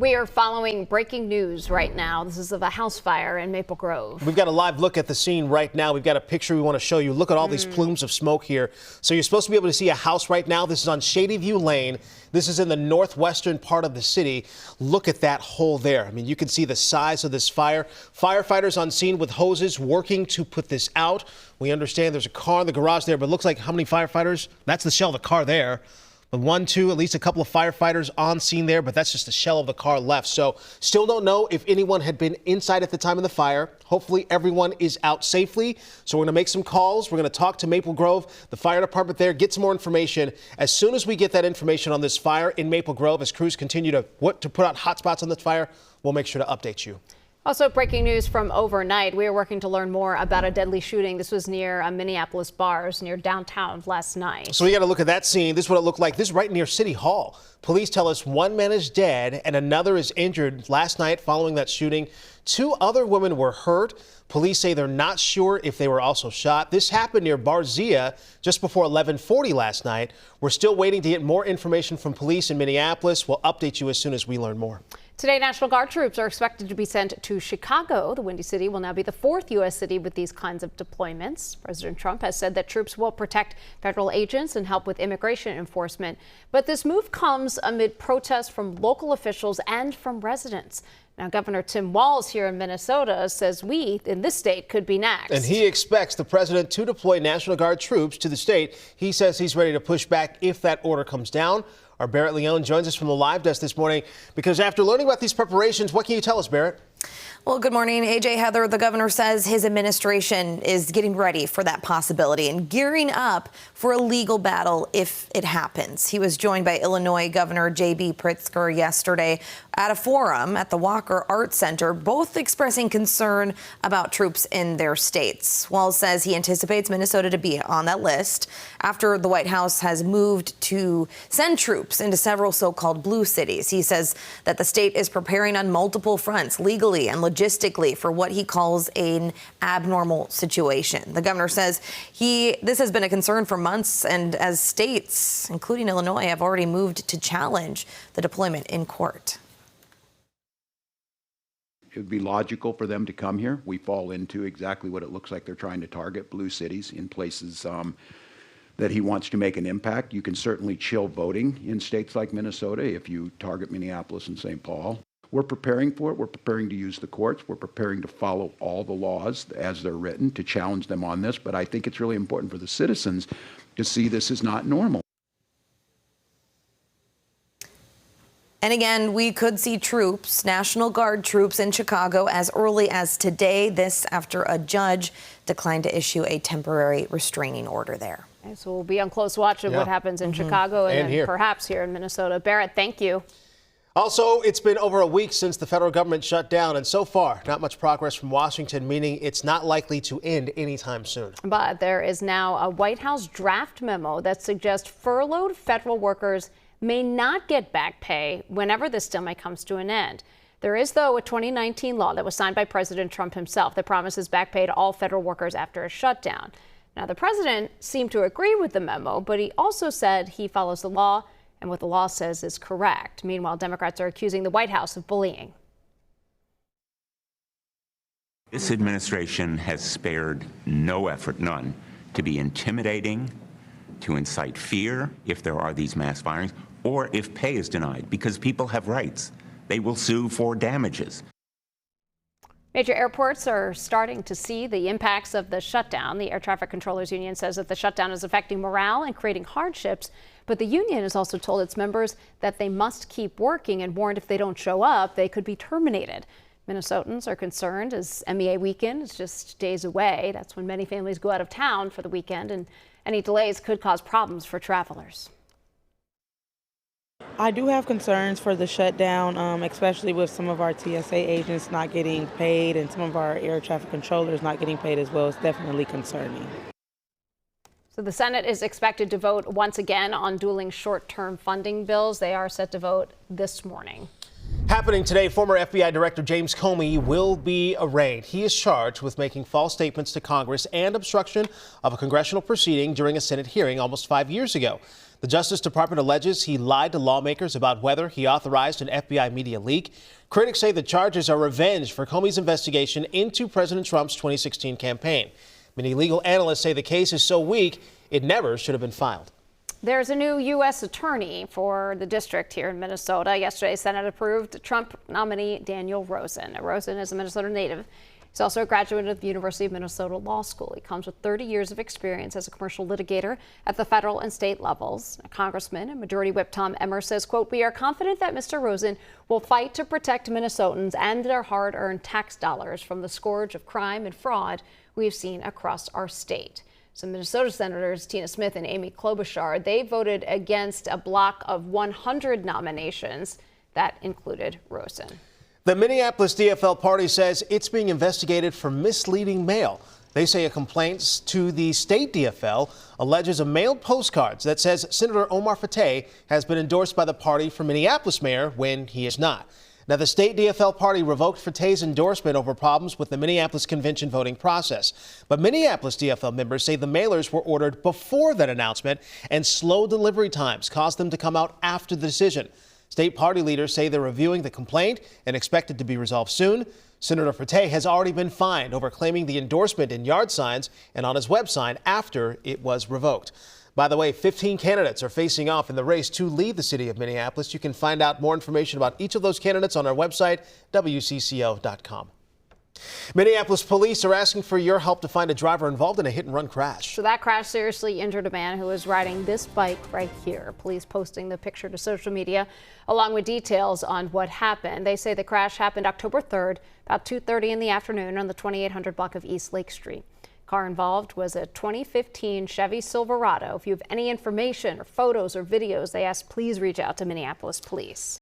We are following breaking news right now. This is of a house fire in Maple Grove. We've got a live look at the scene right now. We've got a picture we want to show you. Look at all these plumes of smoke here. So you're supposed to be able to see a house right now. This is on Shady View Lane. This is in the northwestern part of the city. Look at that hole there. I mean, you can see the size of this fire. Firefighters on scene with hoses working to put this out. We understand there's a car in the garage there, but it looks like how many firefighters? That's the shell of the car there. One, two, at least a couple of firefighters on scene there, but that's just the shell of the car left. So still don't know if anyone had been inside at the time of the fire. Hopefully everyone is out safely. So we're going to make some calls. We're going to talk to Maple Grove, the fire department there, get some more information. As soon as we get that information on this fire in Maple Grove, as crews continue to put out hot spots on this fire, we'll make sure to update you. Also, breaking news from overnight. We are working to learn more about a deadly shooting. This was near a Minneapolis bars near downtown last night. So we got to look at that scene. This is what it looked like. This is right near City Hall. Police tell us one man is dead and another is injured last night following that shooting. Two other women were hurt. Police say they're not sure if they were also shot. This happened near Barzia just before 11:40 last night. We're still waiting to get more information from police in Minneapolis. We'll update you as soon as we learn more. Today, National Guard troops are expected to be sent to Chicago. The Windy City will now be the fourth U.S. city with these kinds of deployments. President Trump has said that troops will protect federal agents and help with immigration enforcement. But this move comes amid protests from local officials and from residents. Now, Governor Tim Walz here in Minnesota says we in this state could be next. And he expects the president to deploy National Guard troops to the state. He says he's ready to push back if that order comes down. Our Barrett Leone joins us from the live desk this morning because after learning about these preparations, what can you tell us, Barrett? Well, good morning, AJ. Heather, the governor says his administration is getting ready for that possibility and gearing up for a legal battle if it happens. He was joined by Illinois Governor J.B. Pritzker yesterday at a forum at the Walker Arts Center, both expressing concern about troops in their states. Walz says he anticipates Minnesota to be on that list after the White House has moved to send troops into several so-called blue cities. He says that the state is preparing on multiple fronts, legally and logistically, for what he calls an abnormal situation. The governor says this has been a concern for months, and as states, including Illinois, have already moved to challenge the deployment in court. It would be logical for them to come here. We fall into exactly what it looks like they're trying to target, blue cities in places that he wants to make an impact. You can certainly chill voting in states like Minnesota if you target Minneapolis and St. Paul. We're preparing for it. We're preparing to use the courts. We're preparing to follow all the laws as they're written to challenge them on this. But I think it's really important for the citizens to see this is not normal. And again, we could see troops, National Guard troops in Chicago as early as today. This after a judge declined to issue a temporary restraining order there. So we'll be on close watch of what happens in Chicago and then perhaps here in Minnesota. Barrett, thank you. Also, it's been over a week since the federal government shut down, and so far, not much progress from Washington, meaning it's not likely to end anytime soon. But there is now a White House draft memo that suggests furloughed federal workers may not get back pay whenever this stimulus comes to an end. There is, though, a 2019 law that was signed by President Trump himself that promises back pay to all federal workers after a shutdown. Now, the president seemed to agree with the memo, but he also said he follows the law and what the law says is correct. Meanwhile, Democrats are accusing the White House of bullying. This administration has spared no effort, none, to be intimidating, to incite fear if there are these mass firings, or if pay is denied, because people have rights. They will sue for damages. Major airports are starting to see the impacts of the shutdown. The Air Traffic Controllers Union says that the shutdown is affecting morale and creating hardships. But the union has also told its members that they must keep working and warned if they don't show up, they could be terminated. Minnesotans are concerned as MEA weekend is just days away. That's when many families go out of town for the weekend, and any delays could cause problems for travelers. I do have concerns for the shutdown, especially with some of our TSA agents not getting paid and some of our air traffic controllers not getting paid as well. It's definitely concerning. So the Senate is expected to vote once again on dueling short-term funding bills. They are set to vote this morning. Happening today, former FBI Director James Comey will be arraigned. He is charged with making false statements to Congress and obstruction of a congressional proceeding during a Senate hearing almost 5 years ago. The Justice Department alleges he lied to lawmakers about whether he authorized an FBI media leak. Critics say the charges are revenge for Comey's investigation into President Trump's 2016 campaign. Many legal analysts say the case is so weak, it never should have been filed. There's a new U.S. attorney for the district here in Minnesota. Yesterday, Senate approved Trump nominee Daniel Rosen. Rosen is a Minnesota native. He's also a graduate of the University of Minnesota Law School. He comes with 30 years of experience as a commercial litigator at the federal and state levels. Congressman and Majority Whip Tom Emmer says, quote, "We are confident that Mr. Rosen will fight to protect Minnesotans and their hard-earned tax dollars from the scourge of crime and fraud we've seen across our state." Some Minnesota Senators Tina Smith and Amy Klobuchar, they voted against a block of 100 nominations that included Rosen. The Minneapolis DFL party says it's being investigated for misleading mail. They say a complaint to the state DFL alleges a mailed postcards that says Senator Omar Fateh has been endorsed by the party for Minneapolis mayor when he is not. Now, the state DFL party revoked Fateh's endorsement over problems with the Minneapolis convention voting process. But Minneapolis DFL members say the mailers were ordered before that announcement, and slow delivery times caused them to come out after the decision. State party leaders say they're reviewing the complaint and expect it to be resolved soon. Senator Fateh has already been fined over claiming the endorsement in yard signs and on his website after it was revoked. By the way, 15 candidates are facing off in the race to lead the city of Minneapolis. You can find out more information about each of those candidates on our website, WCCO.com. Minneapolis police are asking for your help to find a driver involved in a hit-and-run crash. So that crash seriously injured a man who was riding this bike right here. Police posting the picture to social media along with details on what happened. They say the crash happened October 3rd, about 2:30 in the afternoon on the 2800 block of East Lake Street. Car involved was a 2015 Chevy Silverado. If you have any information or photos or videos, they ask please reach out to Minneapolis police.